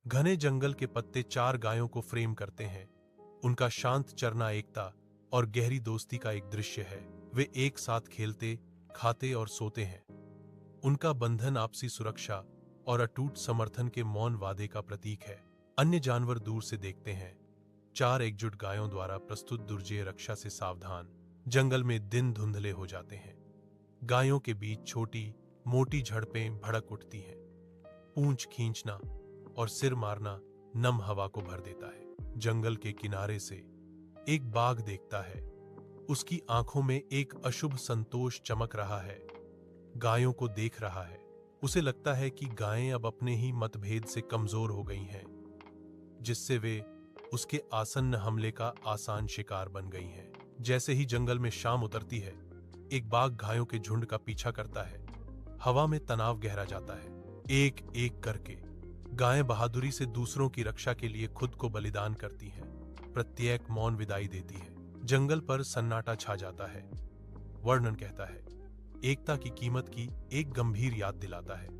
घने जंगल के पत्ते चार गायों को फ्रेम करते हैं। उनका शांत चरना एकता और गहरी दोस्ती का एक दृश्य है। वे एक साथ खेलते, खाते और सोते हैं। उनका बंधन आपसी सुरक्षा और अटूट समर्थन के मौन वादे का प्रतीक है। अन्य जानवर दूर से देखते हैं, चार एकजुट गायों द्वारा प्रस्तुत दुर्जय रक्षा से सावधान। जंगल में दिन धुंधले हो जाते हैं। गायों के बीच छोटी मोटी झड़पें भड़क उठती हैं। पूंछ खींचना और सिर मारना नम हवा को भर देता है। जंगल के किनारे से एक बाघ देखता है। उसकी आंखों में एक अशुभ संतोष चमक रहा है। गायों को देख रहा है। उसे लगता है कि गायें अब अपने ही मतभेद से कमजोर हो गई हैं, जिससे वे उसके आसन्न हमले का आसान शिकार बन गई हैं। जैसे ही जंगल में शाम उतरती है, एक बाघ गायों के झुंड का पीछा करता है। हवा में तनाव गहरा जाता है। एक एक करके गायें बहादुरी से दूसरों की रक्षा के लिए खुद को बलिदान करती हैं। प्रत्येक मौन विदाई देती है। जंगल पर सन्नाटा छा जाता है। वर्णन कहता है, एकता की कीमत की एक गंभीर याद दिलाता है।